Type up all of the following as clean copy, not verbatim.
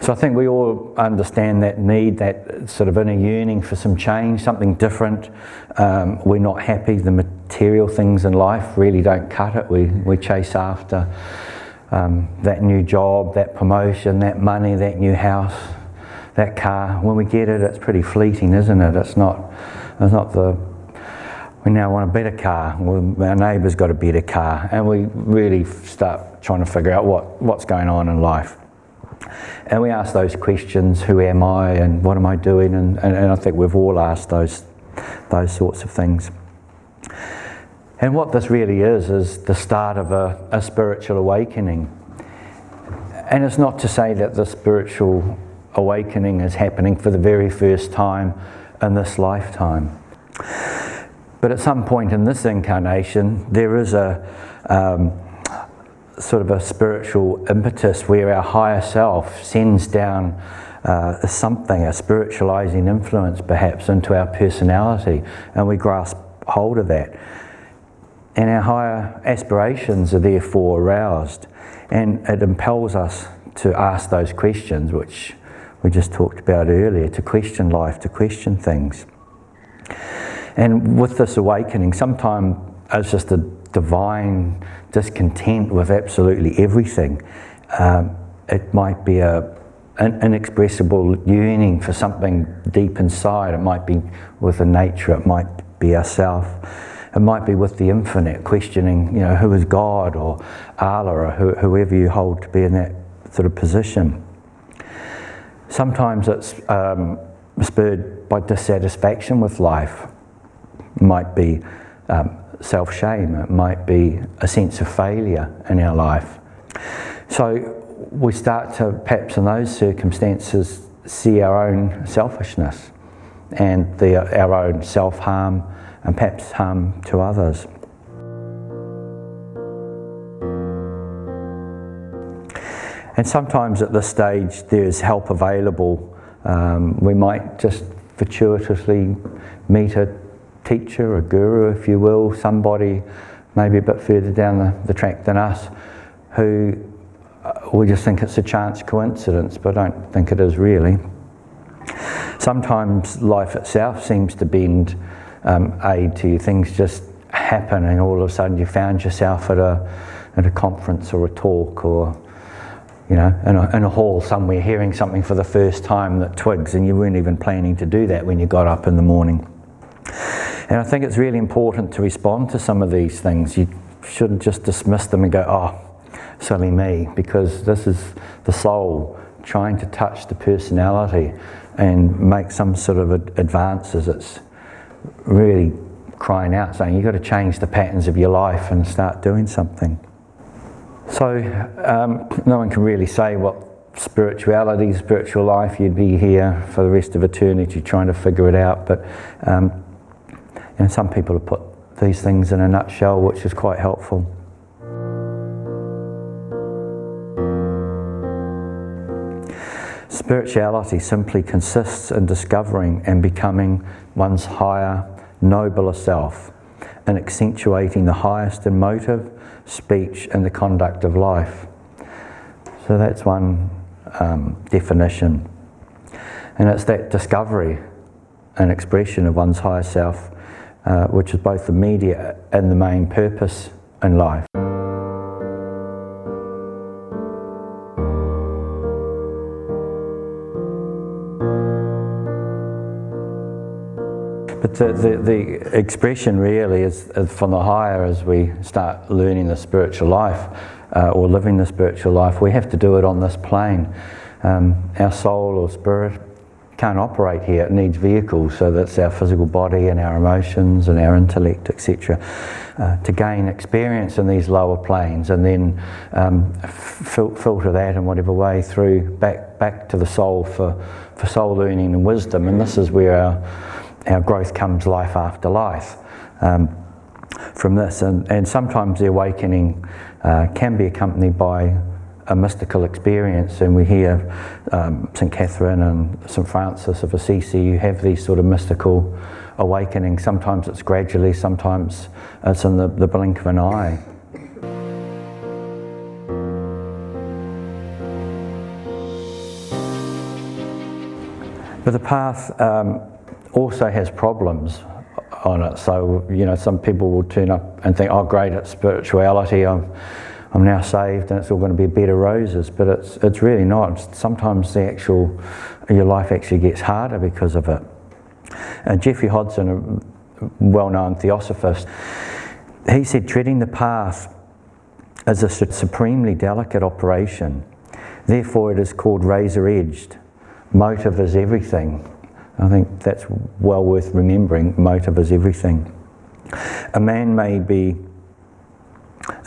So I think we all understand that need, that sort of inner yearning for some change, something different. We're not happy. The material things in life really don't cut it. We chase after that new job, that promotion, that money, that new house, that car. When we get it, it's pretty fleeting, isn't it? It's not we now want a better car. Well, our neighbour's got a better car, and we really start trying to figure out what's going on in life. And we ask those questions: who am I, and what am I doing? And I think we've all asked those sorts of things. And what this really is the start of a spiritual awakening. And it's not to say that the spiritual awakening is happening for the very first time in this lifetime. But at some point in this incarnation, there is a sort of a spiritual impetus where our higher self sends down something, a spiritualizing influence perhaps, into our personality, and we grasp hold of that. And our higher aspirations are therefore aroused, and it impels us to ask those questions which we just talked about earlier, to question life, to question things. And with this awakening, sometimes it's just a divine discontent with absolutely everything. It might be an inexpressible yearning for something deep inside. It might be with the nature, it might be ourself. It might be with the infinite, questioning, who is God or Allah or whoever you hold to be in that sort of position. Sometimes it's spurred by dissatisfaction with life. It might be self-shame, it might be a sense of failure in our life. So we start to, perhaps in those circumstances, see our own selfishness and our own self-harm and perhaps harm to others. And sometimes at this stage there's help available. We might just fortuitously meet a teacher, a guru if you will, somebody maybe a bit further down the track than us, who we just think it's a chance coincidence, but I don't think it is really. Sometimes life itself seems to bend aid to you. Things just happen and all of a sudden you found yourself at a conference or a talk, or in a hall somewhere hearing something for the first time that twigs, and you weren't even planning to do that when you got up in the morning. And I think it's really important to respond to some of these things. You shouldn't just dismiss them and go, oh, silly me, because this is the soul trying to touch the personality and make some sort of advances. It's really crying out, saying you've got to change the patterns of your life and start doing something. So no one can really say what spirituality, spiritual life, you'd be here for the rest of eternity trying to figure it out, but some people have put these things in a nutshell, which is quite helpful. Spirituality simply consists in discovering and becoming one's higher, nobler self, and accentuating the highest in motive, speech, and the conduct of life. So that's one definition. And it's that discovery and expression of one's higher self, which is both the media and the main purpose in life. But the expression really is from the higher. As we start learning the spiritual life or living the spiritual life, we have to do it on this plane. Our soul or spirit can't operate here. It needs vehicles, so that's our physical body and our emotions and our intellect, etc., to gain experience in these lower planes, and then filter that in whatever way through back to the soul for soul learning and wisdom. And this is where our growth comes life after life from this. And sometimes the awakening can be accompanied by a mystical experience, and we hear St. Catherine and St. Francis of Assisi, you have these sort of mystical awakenings. Sometimes it's gradually, sometimes it's in the blink of an eye. But the path also has problems on it. So, you know, some people will turn up and think, oh great, it's spirituality, I'm now saved and it's all going to be a bed of roses, but it's really not. Sometimes your life actually gets harder because of it. Geoffrey Hodson, a well-known theosophist, he said treading the path is a supremely delicate operation. Therefore it is called razor-edged. Motive is everything. I think that's well worth remembering. Motive is everything. A man may be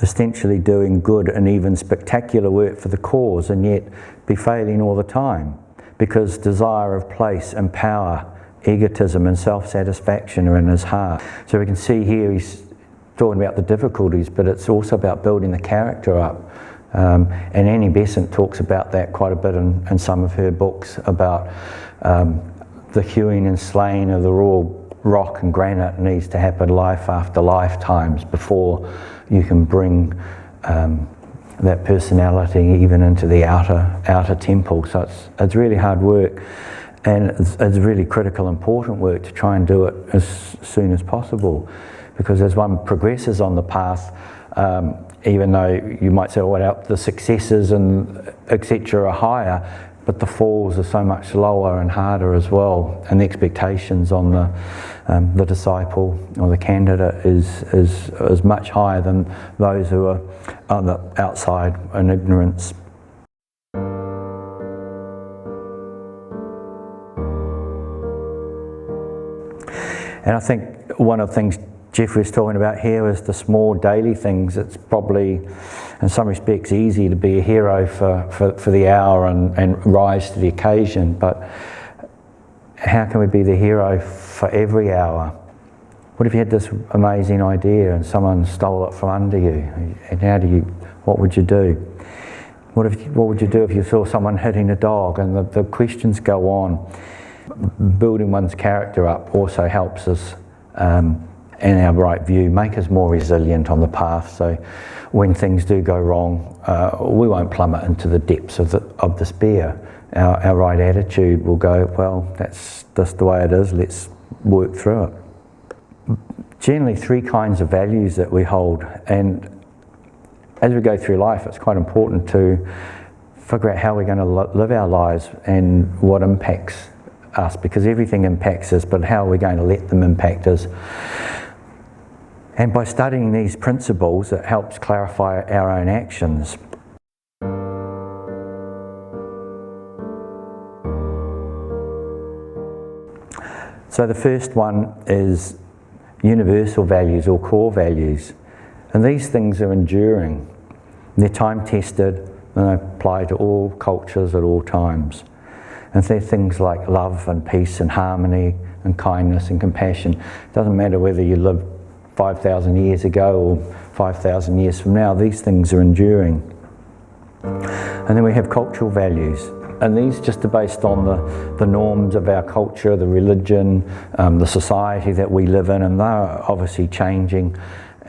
essentially doing good and even spectacular work for the cause and yet be failing all the time because desire of place and power, egotism and self-satisfaction are in his heart. So we can see here he's talking about the difficulties, but it's also about building the character up. And Annie Besant talks about that quite a bit in some of her books about the hewing and slaying of the raw rock and granite needs to happen life after lifetimes before you can bring that personality even into the outer temple. So it's really hard work, and it's really critical, important work to try and do it as soon as possible, because as one progresses on the path, even though you might say, well, the successes and etc. are higher, but the falls are so much lower and harder as well, and the expectations on the disciple or the candidate is much higher than those who are on the outside in ignorance. And I think one of the things Geoffrey was talking about here is the small daily things. It's probably, in some respects, easy to be a hero for the hour and rise to the occasion, but how can we be the hero for every hour? What if you had this amazing idea and someone stole it from under you? And what would you do? What would you do if you saw someone hitting a dog? And the questions go on. Building one's character up also helps us in our right view, make us more resilient on the path, so when things do go wrong, we won't plummet into the depths of despair. Our right attitude will go, well, that's just the way it is, let's work through it. Generally 3 kinds of values that we hold, and as we go through life it's quite important to figure out how we're going to live our lives and what impacts us, because everything impacts us, but how are we going to let them impact us? And by studying these principles, it helps clarify our own actions. So the first one is universal values or core values. And these things are enduring. They're time-tested and they apply to all cultures at all times. And they're things like love and peace and harmony and kindness and compassion. It doesn't matter whether you live 5,000 years ago or 5,000 years from now, these things are enduring. And then we have cultural values, and these just are based on the norms of our culture, the religion, the society that we live in, and they're obviously changing,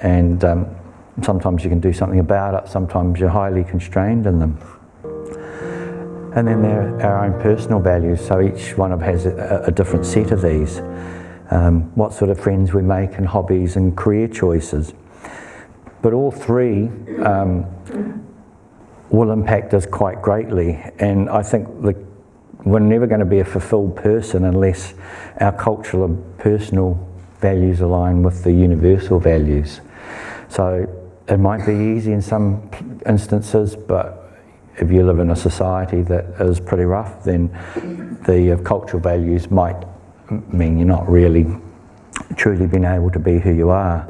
and sometimes you can do something about it, sometimes you're highly constrained in them. And then there are our own personal values, so each one of us has a different set of these. What sort of friends we make and hobbies and career choices. But all 3 will impact us quite greatly, and I think we're never going to be a fulfilled person unless our cultural and personal values align with the universal values. So it might be easy in some instances, but if you live in a society that is pretty rough, then the cultural values might mean you're not really truly being able to be who you are.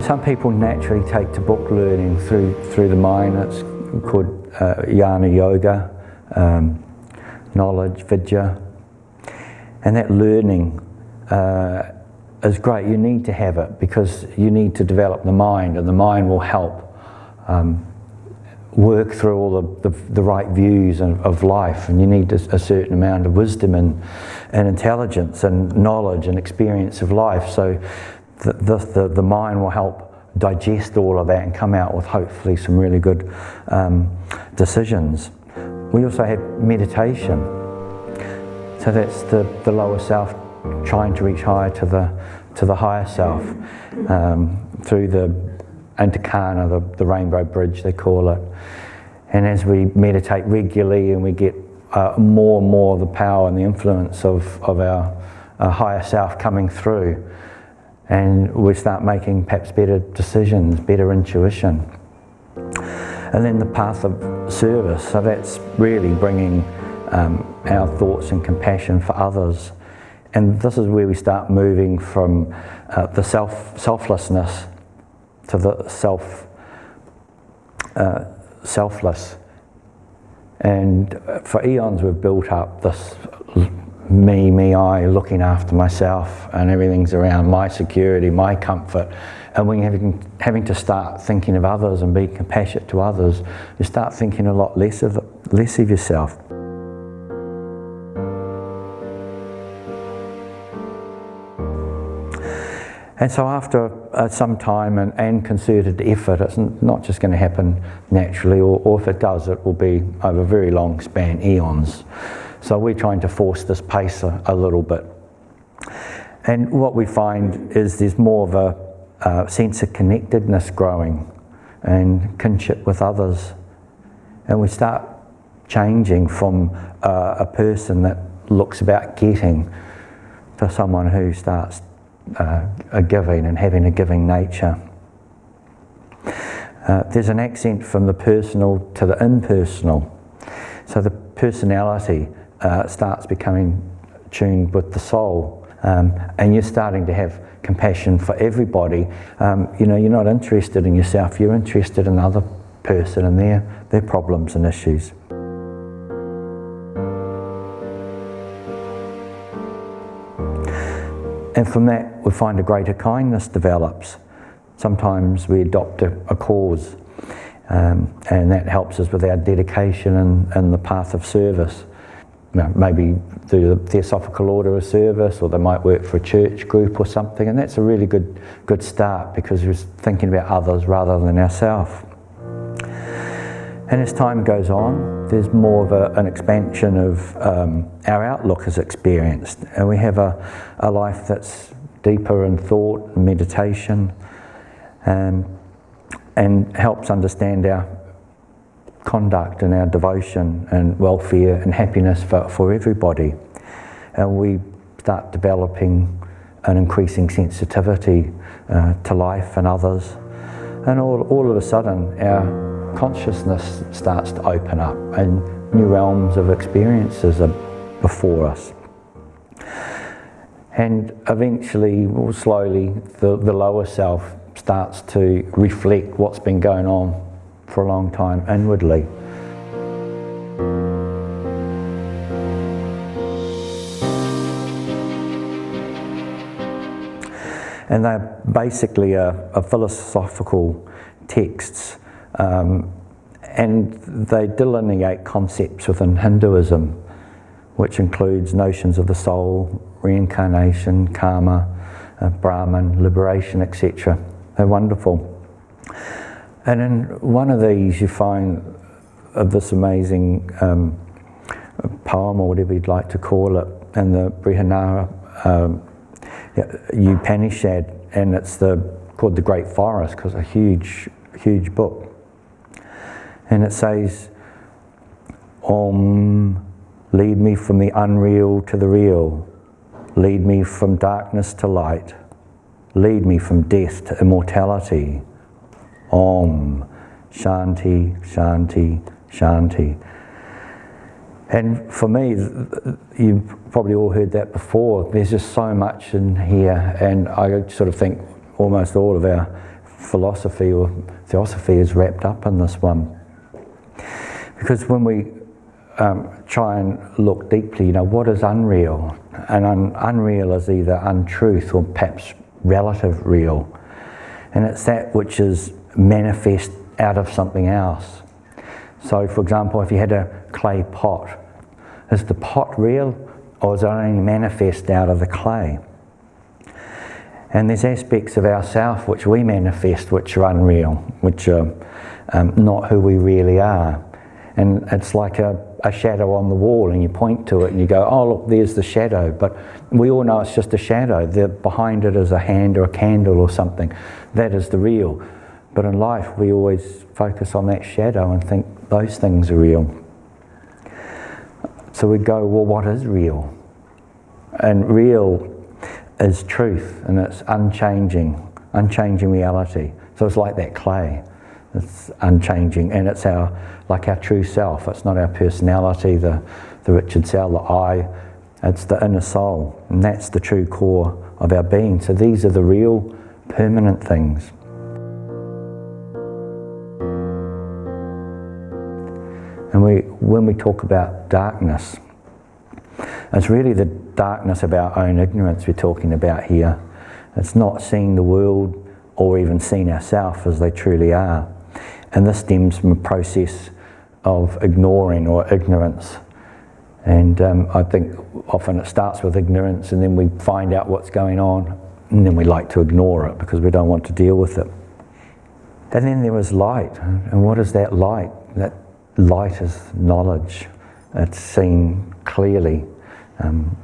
Some people naturally take to book learning through the mind. It's called jnana yoga, knowledge, vidya. And that learning is great. You need to have it because you need to develop the mind, and the mind will help work through all the right views of life, and you need a certain amount of wisdom and intelligence and knowledge and experience of life. So the mind will help digest all of that and come out with hopefully some really good decisions. We also have meditation. So that's the lower self trying to reach higher to the higher self through the Antakana, the rainbow bridge they call it. And as we meditate regularly and we get more and more of the power and the influence of our higher self coming through, and we start making perhaps better decisions, better intuition. And then the path of service, so that's really bringing our thoughts and compassion for others. And this is where we start moving from the selflessness to the selfless. And for eons we've built up this me, I, looking after myself, and everything's around my security, my comfort. And when you're having to start thinking of others and be compassionate to others, you start thinking a lot less of yourself. And so after some time and concerted effort, it's not just going to happen naturally, or if it does, it will be over a very long span, eons. So we're trying to force this pace a little bit. And what we find is there's more of a sense of connectedness growing and kinship with others. And we start changing from a person that looks about getting to someone who starts a giving and having a giving nature. There's an accent from the personal to the impersonal. So the personality starts becoming tuned with the soul, and you're starting to have compassion for everybody. You're not interested in yourself, you're interested in the other person and their problems and issues. And from that, we find a greater kindness develops. Sometimes we adopt a cause, and that helps us with our dedication and the path of service. Maybe through the Theosophical Order of Service, or they might work for a church group or something, and that's a really good start, because we're thinking about others rather than ourselves. And as time goes on, there's more of an expansion of our outlook is experienced, and we have a life that's deeper in thought and meditation, and helps understand our conduct and our devotion and welfare and happiness for everybody. And we start developing an increasing sensitivity to life and others, and all of a sudden our consciousness starts to open up and new realms of experiences are before us. And eventually, or slowly, the lower self starts to reflect what's been going on for a long time inwardly. And they're basically a philosophical texts, and they delineate concepts within Hinduism, which includes notions of the soul, reincarnation, karma, Brahman, liberation, etc. They're wonderful. And in one of these you find this amazing poem, or whatever you'd like to call it, in the Brihanara Upanishad, and it's called The Great Forest, because it's a huge book. And it says, Om, lead me from the unreal to the real, lead me from darkness to light, lead me from death to immortality. Om, Shanti, Shanti, Shanti. And for me, you've probably all heard that before, there's just so much in here, and I sort of think almost all of our philosophy or theosophy is wrapped up in this one. Because when we try and look deeply, what is unreal? And unreal is either untruth or perhaps relative real. And it's that which is manifest out of something else. So for example, if you had a clay pot, is the pot real, or is it only manifest out of the clay? And there's aspects of ourself which we manifest which are unreal, which are not who we really are. And it's like a a shadow on the wall and you point to it and you go, oh look, there's the shadow, but we all know it's just a shadow. Behind it is a hand or a candle or something. That is the real. But in life we always focus on that shadow and think those things are real. So we go, well, what is real? And real is truth, and it's unchanging reality. So it's like that clay. It's unchanging, and it's like our true self. It's not our personality, the Richard Sell, the I. It's the inner soul, and that's the true core of our being. So these are the real, permanent things. And when we talk about darkness, it's really the darkness of our own ignorance we're talking about here. It's not seeing the world or even seeing ourselves as they truly are. And this stems from a process of ignoring or ignorance. And I think often it starts with ignorance, and then we find out what's going on, and then we like to ignore it because we don't want to deal with it. And then there was light. And what is that light? That light is knowledge. It's seen clearly.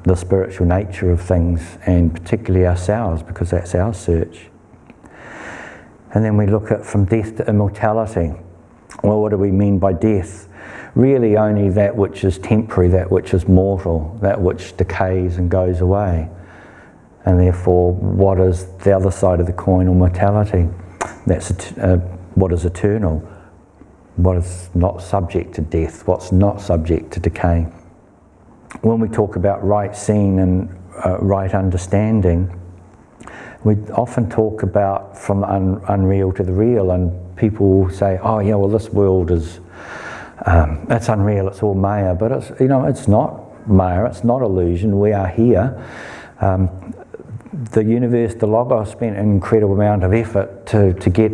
The spiritual nature of things, and particularly ourselves, because that's our search. And then we look at from death to immortality. Well, what do we mean by death? Really only that which is temporary, that which is mortal, that which decays and goes away. And therefore, what is the other side of the coin, or mortality? That's what is eternal, what is not subject to death, what's not subject to decay. When we talk about right seeing and right understanding, we often talk about from the unreal to the real, and people will say, oh yeah, well this world is, it's unreal, it's all Maya, but it's, it's not Maya, it's not illusion, we are here. The universe, the Logos, spent an incredible amount of effort to get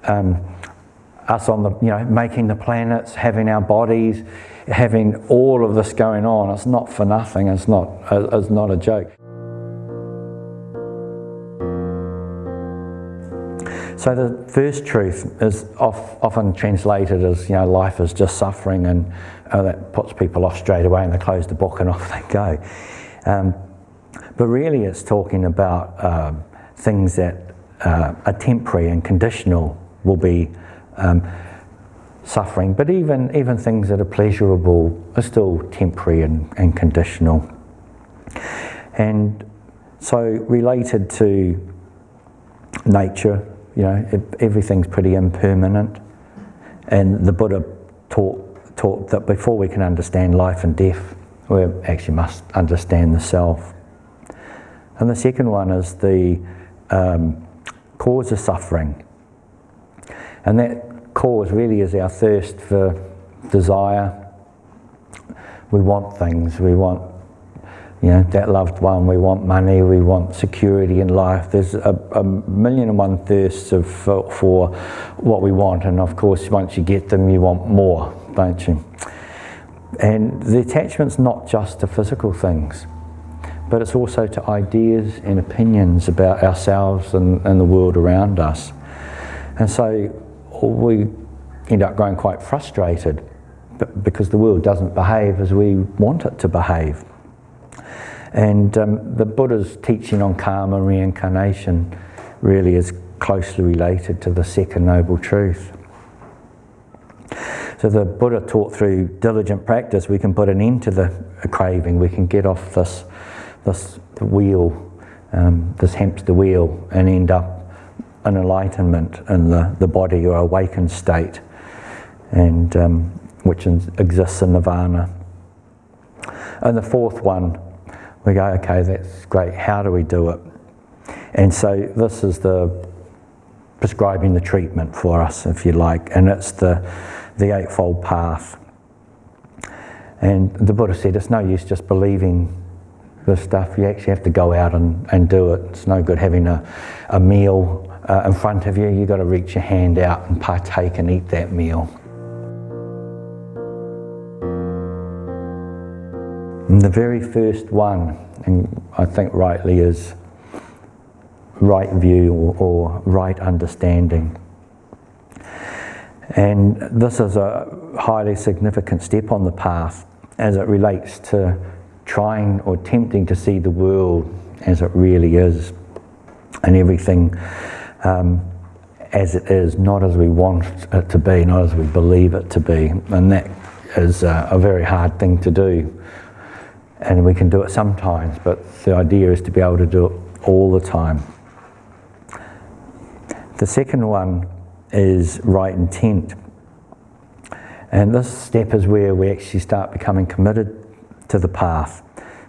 us on the, making the planets, having our bodies, having all of this going on. It's not for nothing, it's not a joke. So the first truth is often translated as, life is just suffering, and that puts people off straight away and they close the book and off they go. But really it's talking about things that are temporary and conditional will be suffering, but even things that are pleasurable are still temporary and conditional. And so related to nature, everything's pretty impermanent, and the Buddha taught that before we can understand life and death, we actually must understand the self. And the second one is the cause of suffering, and that cause really is our thirst for desire. We want things, we want that loved one, we want money, we want security in life. There's a million and one thirsts for what we want, and of course once you get them you want more, don't you? And the attachment's not just to physical things, but it's also to ideas and opinions about ourselves and the world around us. And so we end up growing quite frustrated because the world doesn't behave as we want it to behave. And the Buddha's teaching on karma and reincarnation really is closely related to the second noble truth. So the Buddha taught through diligent practice we can put an end to the craving, we can get off this wheel, this hamster wheel, and end up in enlightenment in the body or awakened state, and which exists in nirvana. And the fourth one, we go, okay, that's great, how do we do it? And so this is the prescribing the treatment for us, if you like, and it's the Eightfold Path. And the Buddha said it's no use just believing this stuff, you actually have to go out and do it. It's no good having a meal in front of you, you've got to reach your hand out and partake and eat that meal. And the very first one, and I think rightly, is right view or right understanding. And this is a highly significant step on the path as it relates to trying or attempting to see the world as it really is, and everything as it is, not as we want it to be, not as we believe it to be. And that is a very hard thing to do. And we can do it sometimes, but the idea is to be able to do it all the time. The second one is right intent. And this step is where we actually start becoming committed to the path.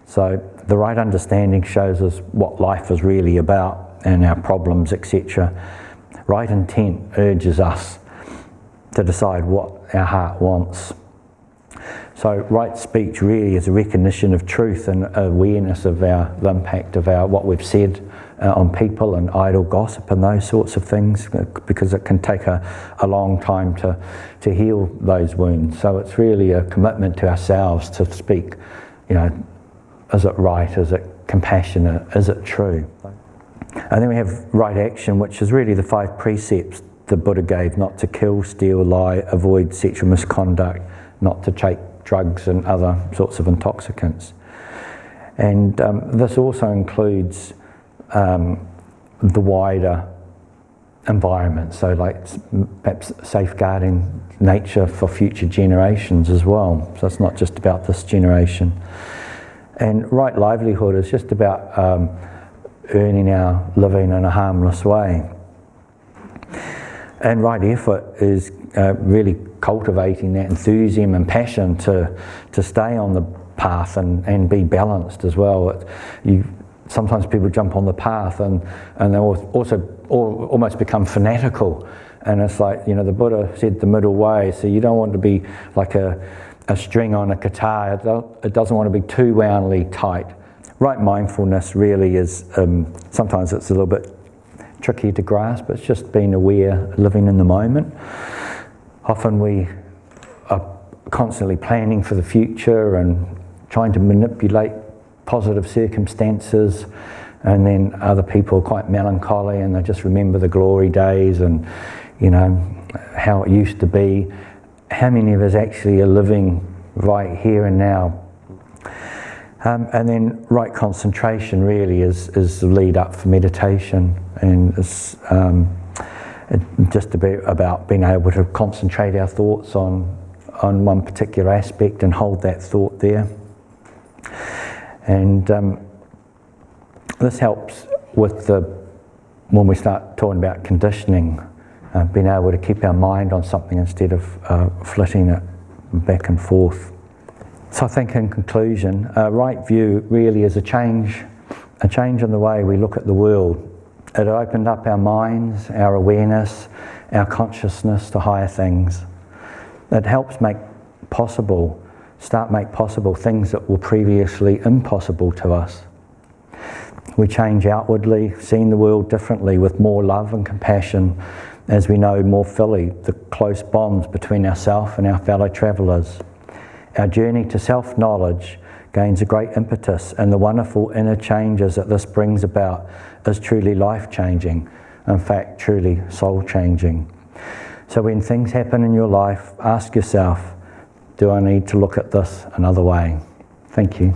So the right understanding shows us what life is really about and our problems, etc. Right intent urges us to decide what our heart wants. So right speech really is a recognition of truth and awareness of the impact of what we've said on people and idle gossip and those sorts of things, because it can take a long time to heal those wounds. So it's really a commitment to ourselves to speak, is it right, is it compassionate, is it true? And then we have right action, which is really the 5 precepts the Buddha gave: not to kill, steal, lie, avoid sexual misconduct, not to take drugs and other sorts of intoxicants. And this also includes the wider environment, so like perhaps safeguarding nature for future generations as well. So it's not just about this generation. And right livelihood is just about earning our living in a harmless way. And right effort is really cultivating that enthusiasm and passion to stay on the path and be balanced as well. Sometimes people jump on the path and they also almost become fanatical. And it's like, the Buddha said the middle way, so you don't want to be like a string on a guitar. It doesn't want to be too woundly tight. Right mindfulness really is, sometimes it's a little bit tricky to grasp. It's just being aware, living in the moment. Often we are constantly planning for the future and trying to manipulate positive circumstances, and then other people are quite melancholy and they just remember the glory days and how it used to be. How many of us actually are living right here and now? And then right concentration really is the lead up for meditation, and it's just about being able to concentrate our thoughts on one particular aspect and hold that thought there. And this helps with when we start talking about conditioning, being able to keep our mind on something instead of flitting it back and forth. So I think in conclusion, right view really is a change in the way we look at the world. It opened up our minds, our awareness, our consciousness to higher things. It helps make possible things that were previously impossible to us. We change outwardly, seeing the world differently with more love and compassion as we know more fully the close bonds between ourselves and our fellow travellers. Our journey to self-knowledge gains a great impetus, and the wonderful inner changes that this brings about is truly life-changing, in fact truly soul-changing. So when things happen in your life, ask yourself, do I need to look at this another way? Thank you.